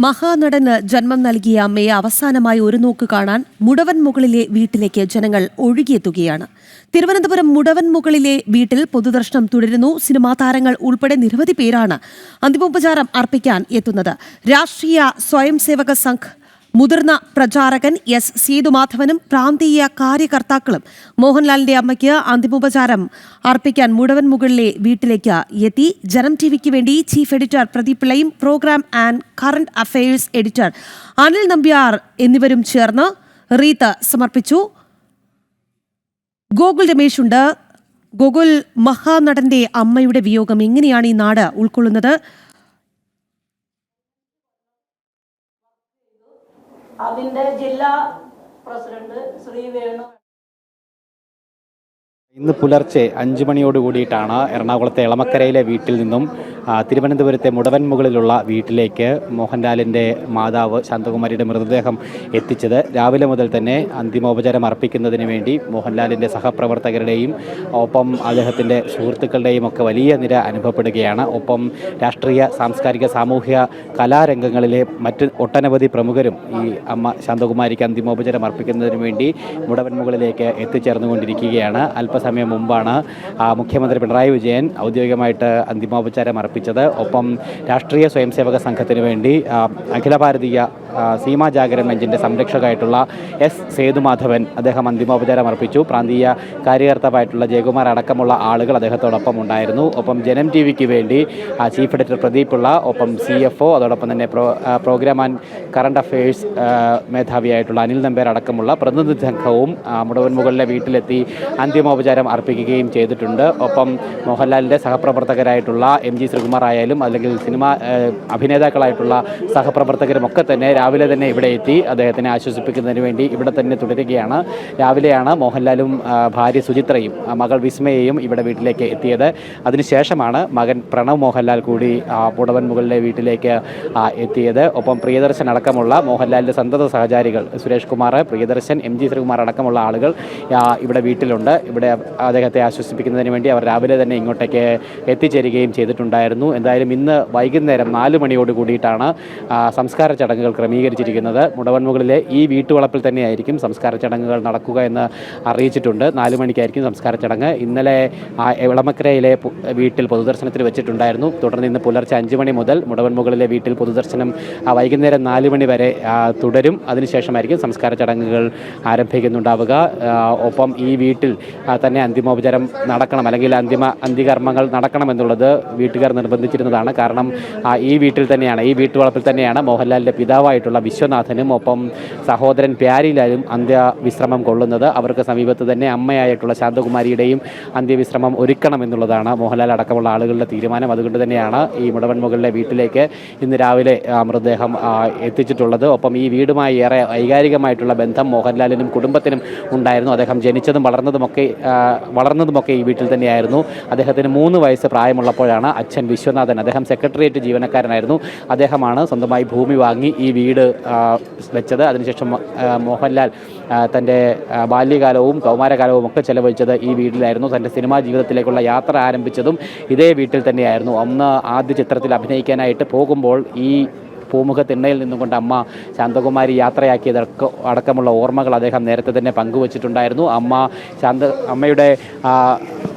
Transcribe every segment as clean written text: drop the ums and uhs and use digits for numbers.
മഹാനടന് ജന്മം നൽകിയ അമ്മയെ അവസാനമായി ഒരു നോക്ക് കാണാൻ മുടവൻമുകളിലെ വീട്ടിലേക്ക് ജനങ്ങൾ ഒഴുകിയെത്തുകയാണ്. തിരുവനന്തപുരം മുടവൻമുകളിലെ വീട്ടിൽ പൊതുദർശനം തുടരുന്നു. സിനിമാ താരങ്ങൾ ഉൾപ്പെടെ നിരവധി പേരാണ് അന്തിമോപചാരം അർപ്പിക്കാൻ എത്തുന്നത്. രാഷ്ട്രീയ സ്വയംസേവക സംഘ് മുതിർന്ന പ്രചാരകൻ എസ് സേതുമാധവനും പ്രാന്തീയ കാര്യകർത്താക്കളും മോഹൻലാലിന്റെ അമ്മയ്ക്ക് അന്തിമോപചാരം അർപ്പിക്കാൻ മുടവൻമുകളിലെ വീട്ടിലേക്ക് എത്തി. ജനം ടിവിക്ക് വേണ്ടി ചീഫ് എഡിറ്റർ പ്രദീപ് പിള്ളയും programme and current affairs editor Anil Nambiar എന്നിവരും ചേർന്ന് റീത്ത് സമർപ്പിച്ചു. ഗോകുൽ രമേശ് ഉണ്ട്. ഗോകുൽ, മഹാനടന്റെ അമ്മയുടെ വിയോഗം എങ്ങനെയാണ് ഈ നാട് ഉൾക്കൊള്ളുന്നത്? അതിന്റെ ജില്ലാ പ്രസിഡന്റ് ശ്രീ വേണു ഇന്ന് പുലർച്ചെ 5 മണിയോട് കൂടിയിട്ടാണ് എറണാകുളത്തെ എളമക്കരയിലെ വീട്ടിൽ നിന്നും തിരുവനന്തപുരത്തെ മുടവൻമുകളിലുള്ള വീട്ടിലേക്ക് മോഹൻലാലിൻ്റെ മാതാവ് ശാന്തകുമാരിയുടെ മൃതദേഹം എത്തിച്ചത്. രാവിലെ മുതൽ തന്നെ അന്തിമോപചാരം അർപ്പിക്കുന്നതിന് വേണ്ടി മോഹൻലാലിൻ്റെ സഹപ്രവർത്തകരുടെയും ഒപ്പം അദ്ദേഹത്തിൻ്റെ സുഹൃത്തുക്കളുടെയും ഒക്കെ വലിയ നിര അനുഭവപ്പെടുകയാണ്. ഒപ്പം രാഷ്ട്രീയ, സാംസ്കാരിക, സാമൂഹിക, കലാരംഗങ്ങളിലെ മറ്റ് ഒട്ടനവധി പ്രമുഖരും ഈ അമ്മ ശാന്തകുമാരിക്ക് അന്തിമോപചാരം അർപ്പിക്കുന്നതിന് വേണ്ടി മുടവൻമുകളിലേക്ക് എത്തിച്ചേർന്നുകൊണ്ടിരിക്കുകയാണ്. സമയം മുമ്പാണ് മുഖ്യമന്ത്രി പിണറായി വിജയൻ ഔദ്യോഗികമായിട്ട് അന്തിമോപചാരം അർപ്പിച്ചത്. ഒപ്പം രാഷ്ട്രീയ സ്വയംസേവക സംഘത്തിന് വേണ്ടി അഖില ഭാരതീയ സീമാ ജാഗരൺ ബെഞ്ചിൻ്റെ സംരക്ഷകമായിട്ടുള്ള എസ് സേതുമാധവൻ അദ്ദേഹം അന്തിമോപചാരം അർപ്പിച്ചു. പ്രാന്തീയ കാര്യകർത്താവായിട്ടുള്ള ജയകുമാർ അടക്കമുള്ള ആളുകൾ അദ്ദേഹത്തോടൊപ്പം ഉണ്ടായിരുന്നു. ഒപ്പം ജനം ടി വിക്ക് വേണ്ടി ചീഫ് എഡിറ്റർ പ്രദീപ് പിള്ള, ഒപ്പം CFO, അതോടൊപ്പം തന്നെ പ്രോഗ്രാം ആൻഡ് കറണ്ട് അഫയേഴ്സ് മേധാവിയായിട്ടുള്ള അനിൽ നമ്പ്യാർ അടക്കമുള്ള പ്രതിനിധി സംഘവും മുടവൻമുകളിലെ വീട്ടിലെത്തി അന്തിമോപചാരം അർപ്പിക്കുകയും ചെയ്തിട്ടുണ്ട്. ഒപ്പം മോഹൻലാലിൻ്റെ സഹപ്രവർത്തകരായിട്ടുള്ള MG ശ്രീകുമാർ ആയാലും അല്ലെങ്കിൽ സിനിമാ അഭിനേതാക്കളായിട്ടുള്ള സഹപ്രവർത്തകരും ഒക്കെ തന്നെ രാവിലെ തന്നെ ഇവിടെ എത്തി അദ്ദേഹത്തിനെ ആശ്വസിപ്പിക്കുന്നതിന് വേണ്ടി ഇവിടെ തന്നെ തുടരുകയാണ്. രാവിലെയാണ് മോഹൻലാലും ഭാര്യ സുചിത്രയും മകൾ വിസ്മയയും ഇവിടെ വീട്ടിലേക്ക് എത്തിയത്. അതിനുശേഷമാണ് മകൻ പ്രണവ് മോഹൻലാൽ കൂടി മുടവൻമുകളിലെ വീട്ടിലേക്ക് എത്തിയത്. ഒപ്പം പ്രിയദർശൻ അടക്കമുള്ള മോഹൻലാലിൻ്റെ സന്തത സഹചാരികൾ സുരേഷ് കുമാർ, പ്രിയദർശൻ, MG ശ്രീകുമാർ അടക്കമുള്ള ആളുകൾ ഇവിടെ വീട്ടിലുണ്ട്. ഇവിടെ അദ്ദേഹത്തെ ആശ്വസിപ്പിക്കുന്നതിന് വേണ്ടി അവർ രാവിലെ തന്നെ ഇങ്ങോട്ടേക്ക് എത്തിച്ചേരുകയും ചെയ്തിട്ടുണ്ടായിരുന്നു. എന്തായാലും ഇന്ന് വൈകുന്നേരം 4 മണിയോട് കൂടിയിട്ടാണ് സംസ്കാര ചടങ്ങുകൾ ക്രമീകരിച്ചിരിക്കുന്നത്. മുടവൻമുകളിലെ ഈ വീട്ടുവളപ്പിൽ തന്നെയായിരിക്കും സംസ്കാര ചടങ്ങുകൾ നടക്കുക എന്ന് അറിയിച്ചിട്ടുണ്ട്. 4 മണിക്കായിരിക്കും സംസ്കാര ചടങ്ങ്. ഇന്നലെ എളമക്കരയിലെ വീട്ടിൽ പൊതുദർശനത്തിന് വെച്ചിട്ടുണ്ടായിരുന്നു. തുടർന്ന് ഇന്ന് പുലർച്ചെ 5 മണി മുതൽ മുടവൻമുകളിലെ വീട്ടിൽ പൊതുദർശനം വൈകുന്നേരം 4 മണി വരെ തുടരും. അതിനുശേഷമായിരിക്കും സംസ്കാര ചടങ്ങുകൾ ആരംഭിക്കുന്നുണ്ടാവുക. ഒപ്പം ഈ വീട്ടിൽ തന്നെ അന്തിമോപചാരം നടക്കണം, അല്ലെങ്കിൽ അന്ത്യകർമ്മങ്ങൾ നടക്കണമെന്നുള്ളത് വീട്ടുകാർ നിർബന്ധിച്ചിരുന്നതാണ്. കാരണം ഈ വീട്ടിൽ തന്നെയാണ്, ഈ വീട്ടുവളപ്പിൽ തന്നെയാണ് മോഹൻലാലിൻ്റെ പിതാവായിട്ടുള്ള വിശ്വനാഥനും ഒപ്പം സഹോദരൻ പ്യാരിലാലും അന്ത്യവിശ്രമം കൊള്ളുന്നത്. അവർക്ക് സമീപത്ത് തന്നെ അമ്മയായിട്ടുള്ള ശാന്തകുമാരിയുടെയും അന്ത്യവിശ്രമം ഒരുക്കണമെന്നുള്ളതാണ് മോഹൻലാൽ അടക്കമുള്ള ആളുകളുടെ തീരുമാനം. അതുകൊണ്ട് തന്നെയാണ് ഈ മുടവൻമുകളിലെ വീട്ടിലേക്ക് ഇന്ന് രാവിലെ മൃതദേഹം എത്തിച്ചിട്ടുള്ളത്. ഒപ്പം ഈ വീടുമായി ഏറെ വൈകാരികമായിട്ടുള്ള ബന്ധം മോഹൻലാലിനും കുടുംബത്തിനും ഉണ്ടായിരുന്നു. അദ്ദേഹം ജനിച്ചതും വളർന്നതുമൊക്കെ ഈ വീട്ടിൽ തന്നെയായിരുന്നു. അദ്ദേഹത്തിന് 3 വയസ്സ് പ്രായമുള്ളപ്പോഴാണ് അച്ഛൻ വിശ്വനാഥൻ, അദ്ദേഹം സെക്രട്ടേറിയറ്റ് ജീവനക്കാരനായിരുന്നു, അദ്ദേഹമാണ് സ്വന്തമായി ഭൂമി വാങ്ങി ഈ വീട് വെച്ചത്. അതിനുശേഷം മോഹൻലാൽ തൻ്റെ ബാല്യകാലവും കൗമാരകാലവും ഒക്കെ ചെലവഴിച്ചത് ഈ വീട്ടിലായിരുന്നു. തൻ്റെ സിനിമാ ജീവിതത്തിലേക്കുള്ള യാത്ര ആരംഭിച്ചതും ഇതേ വീട്ടിൽ തന്നെയായിരുന്നു. അന്ന് ആദ്യ ചിത്രത്തിൽ അഭിനയിക്കാനായിട്ട് പോകുമ്പോൾ ഈ പൂമുഖത്തിണ്ണയിൽ നിന്നുകൊണ്ട് അമ്മ ശാന്തകുമാരി യാത്രയാക്കിയതൊക്കെ അടക്കമുള്ള ഓർമ്മകൾ അദ്ദേഹം നേരത്തെ തന്നെ പങ്കുവച്ചിട്ടുണ്ടായിരുന്നു. അമ്മയുടെ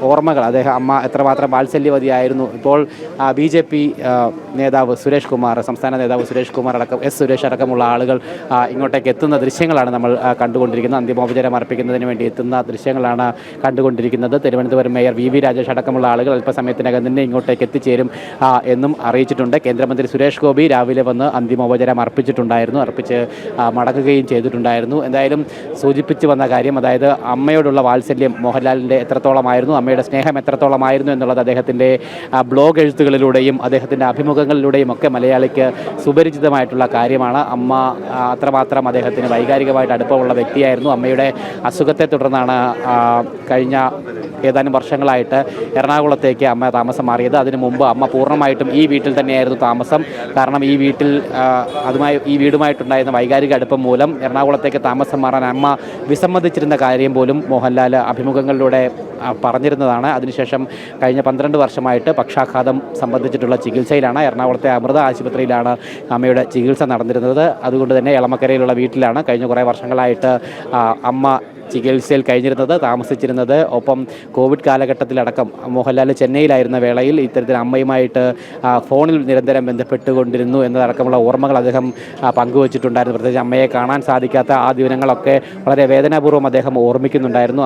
ഓർമ്മകൾ അമ്മ എത്രമാത്രം വാത്സല്യവതിയായിരുന്നു. ഇപ്പോൾ BJP നേതാവ് സുരേഷ് കുമാർ, സംസ്ഥാന നേതാവ് സുരേഷ് കുമാർ അടക്കം സുരേഷ് അടക്കമുള്ള ആളുകൾ ഇങ്ങോട്ടേക്ക് എത്തുന്ന ദൃശ്യങ്ങളാണ് നമ്മൾ കണ്ടുകൊണ്ടിരിക്കുന്നത്. അന്തിമോപചാരം അർപ്പിക്കുന്നതിന് വേണ്ടി എത്തുന്ന ദൃശ്യങ്ങളാണ് കണ്ടുകൊണ്ടിരിക്കുന്നത്. തിരുവനന്തപുരം മേയർ VV രാജേഷ് അടക്കമുള്ള ആളുകൾ അല്പസമയത്തിനകം തന്നെ ഇങ്ങോട്ടേക്ക് എത്തിച്ചേരും എന്നും അറിയിച്ചിട്ടുണ്ട്. കേന്ദ്രമന്ത്രി സുരേഷ് ഗോപി രാവിലെ വന്ന് അന്തിമോപചാരം അർപ്പിച്ച് മടങ്ങുകയും ചെയ്തിട്ടുണ്ടായിരുന്നു. എന്തായാലും സൂചിപ്പിച്ചു വന്ന കാര്യം, അതായത് അമ്മയോടുള്ള വാത്സല്യം മോഹൻലാലിൻ്റെ എത്രത്തോളമായിരുന്നു, അമ്മയുടെ സ്നേഹം എത്രത്തോളമായിരുന്നു എന്നുള്ളത് അദ്ദേഹത്തിൻ്റെ ബ്ലോഗ് എഴുത്തുകളിലൂടെയും അദ്ദേഹത്തിൻ്റെ അഭിമുഖങ്ങളിലൂടെയും ഒക്കെ മലയാളിക്ക് സുപരിചിതമായിട്ടുള്ള കാര്യമാണ്. അമ്മ അത്രമാത്രം അദ്ദേഹത്തിന് വൈകാരികമായിട്ട് അടുപ്പമുള്ള വ്യക്തിയായിരുന്നു. അമ്മയുടെ അസുഖത്തെ തുടർന്നാണ് കഴിഞ്ഞ ഏതാനും വർഷങ്ങളായിട്ട് എറണാകുളത്തേക്ക് അമ്മ താമസം മാറിയത്. അതിനു മുമ്പ് അമ്മ പൂർണ്ണമായിട്ടും ഈ വീട്ടിൽ തന്നെയായിരുന്നു താമസം. കാരണം ഈ വീട്ടിൽ ഈ വീടുമായിട്ടുണ്ടായിരുന്ന വൈകാരിക അടുപ്പം മൂലം എറണാകുളത്തേക്ക് താമസം മാറാൻ അമ്മ വിസമ്മതിച്ചിരുന്ന കാര്യം പോലും മോഹൻലാൽ അഭിമുഖങ്ങളിലൂടെ പറഞ്ഞിരുന്നതാണ്. അതിനുശേഷം കഴിഞ്ഞ 12 വർഷമായിട്ട് പക്ഷാഘാതം സംബന്ധിച്ചിട്ടുള്ള ചികിത്സയിലാണ്. എറണാകുളത്തെ അമൃത ആശുപത്രിയിലാണ് അമ്മയുടെ ചികിത്സ നടന്നിരുന്നത്. അതുകൊണ്ട് തന്നെ എളമക്കരയിലുള്ള വീട്ടിലാണ് കഴിഞ്ഞ കുറേ വർഷങ്ങളായിട്ട് അമ്മ ചികിത്സയിൽ കഴിഞ്ഞിരുന്നത്, താമസിച്ചിരുന്നത്. ഒപ്പം കോവിഡ് കാലഘട്ടത്തിലടക്കം മോഹൻലാൽ ചെന്നൈയിലായിരുന്ന വേളയിൽ ഇത്തരത്തിൽ അമ്മയുമായിട്ട് ഫോണിൽ നിരന്തരം ബന്ധപ്പെട്ടുകൊണ്ടിരുന്നു എന്നതടക്കമുള്ള ഓർമ്മകൾ അദ്ദേഹം പങ്കുവച്ചിട്ടുണ്ടായിരുന്നു. പ്രത്യേകിച്ച് അമ്മയെ കാണാൻ സാധിക്കാത്ത ആ ദിനങ്ങളൊക്കെ വളരെ വേദനാപൂർവ്വം അദ്ദേഹം ഓർമ്മിക്കുന്നുണ്ടായിരുന്നു.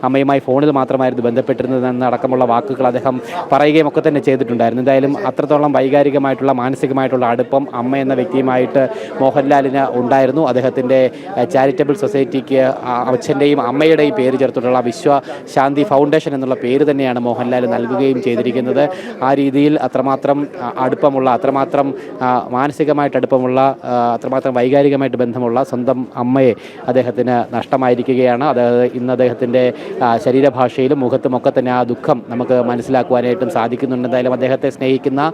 അമ്മയുമായി ഫോണിൽ മാത്രമായിരുന്നു ബന്ധപ്പെട്ടിരുന്നതെന്നടക്കമുള്ള വാക്കുകൾ അദ്ദേഹം പറയുകയും ഒക്കെ തന്നെ ചെയ്തിട്ടുണ്ടായിരുന്നു. എന്തായാലും അത്രത്തോളം വൈകാരികമായിട്ടുള്ള മാനസികമായിട്ടുള്ള അടുപ്പം അമ്മ എന്ന വ്യക്തിയുമായിട്ട് മോഹൻലാലിന് ഉണ്ടായിരുന്നു. അദ്ദേഹത്തിൻ്റെ ചാരിറ്റബിൾ സൊസൈറ്റിക്ക് അച്ഛൻ്റെയും അമ്മയുടെയും പേര് ചേർത്തിട്ടുള്ള വിശ്വശാന്തി ഫൗണ്ടേഷൻ എന്നുള്ള പേര് തന്നെയാണ് മോഹൻലാൽ നൽകുകയും ചെയ്തിരിക്കുന്നത്. ആ രീതിയിൽ അത്രമാത്രം അടുപ്പമുള്ള, അത്രമാത്രം മാനസികമായിട്ട് അടുപ്പമുള്ള, അത്രമാത്രം വൈകാരികമായിട്ട് ബന്ധമുള്ള സ്വന്തം അമ്മയെ അദ്ദേഹത്തിന് നഷ്ടമായിരിക്കുകയാണ്. ഇന്ന് അദ്ദേഹത്തിൻ്റെ ശരീരഭാഷയിലും മുഖത്തുമൊക്കെ തന്നെ ആ ദുഃഖം നമുക്ക് മനസ്സിലാക്കുവാനായിട്ടും സാധിക്കുന്നുണ്ട്. എന്തായാലും അദ്ദേഹത്തെ സ്നേഹിക്കുന്ന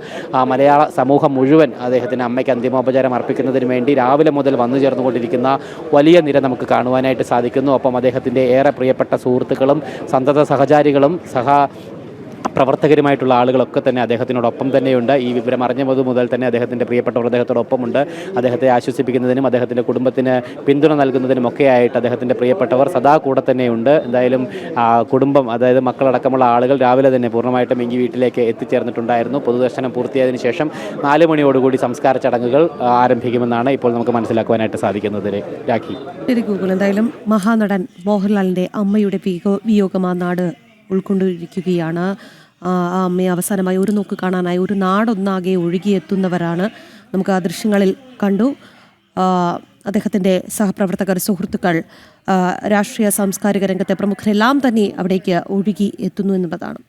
മലയാള സമൂഹം മുഴുവൻ അദ്ദേഹത്തിന് അമ്മയ്ക്ക് അന്തിമോപചാരം അർപ്പിക്കുന്നതിന് വേണ്ടി രാവിലെ മുതൽ വന്നു ചേർന്നുകൊണ്ടിരിക്കുന്ന വലിയ നിര നമുക്ക് കാണുവാനായിട്ട് സാധിക്കുന്നു. ഒപ്പം അദ്ദേഹത്തിൻ്റെ ഏറെ പ്രിയപ്പെട്ട സുഹൃത്തുക്കളും സന്തത സഹചാരികളും പ്രവർത്തകരുമായിട്ടുള്ള ആളുകളൊക്കെ തന്നെ അദ്ദേഹത്തിനോടൊപ്പം തന്നെയുണ്ട്. ഈ വിവരം അറിഞ്ഞത് മുതൽ തന്നെ അദ്ദേഹത്തിൻ്റെ പ്രിയപ്പെട്ടവർ അദ്ദേഹത്തോടൊപ്പമുണ്ട്. അദ്ദേഹത്തെ ആശ്വസിപ്പിക്കുന്നതിനും അദ്ദേഹത്തിൻ്റെ കുടുംബത്തിന് പിന്തുണ നൽകുന്നതിനുമൊക്കെയായിട്ട് അദ്ദേഹത്തിൻ്റെ പ്രിയപ്പെട്ടവർ സദാ കൂടെ തന്നെയുണ്ട്. എന്തായാലും കുടുംബം, അതായത് മക്കളടക്കമുള്ള ആളുകൾ രാവിലെ തന്നെ പൂർണ്ണമായിട്ടും ഈ വീട്ടിലേക്ക് എത്തിച്ചേർന്നിട്ടുണ്ടായിരുന്നു. പൊതുദർശനം പൂർത്തിയായതിനു ശേഷം 4 മണിയോടുകൂടി സംസ്കാര ചടങ്ങുകൾ ആരംഭിക്കുമെന്നാണ് ഇപ്പോൾ നമുക്ക് മനസ്സിലാക്കുവാനായിട്ട് സാധിക്കുന്നത്. രാഖി. ശരി ഗൂഗിൾ. എന്തായാലും മഹാനടൻ മോഹൻലാലിൻ്റെ അമ്മയുടെ വിയോഗം ആ നാട് ഉൾക്കൊണ്ടിരിക്കുകയാണ്. ആ അമ്മയെ അവസാനമായി ഒരു നോക്ക് കാണാനായി ഒരു നാടൊന്നാകെ ഒഴുകിയെത്തുന്നവരാണ്. നമുക്ക് ആ ദൃശ്യങ്ങളിൽ കണ്ടു. അദ്ദേഹത്തിൻ്റെ സഹപ്രവർത്തകർ, സുഹൃത്തുക്കൾ, രാഷ്ട്രീയ സാംസ്കാരിക രംഗത്തെ പ്രമുഖരെല്ലാം തന്നെ അവിടേക്ക് ഒഴുകി എത്തുന്നു എന്നുള്ളതാണ്.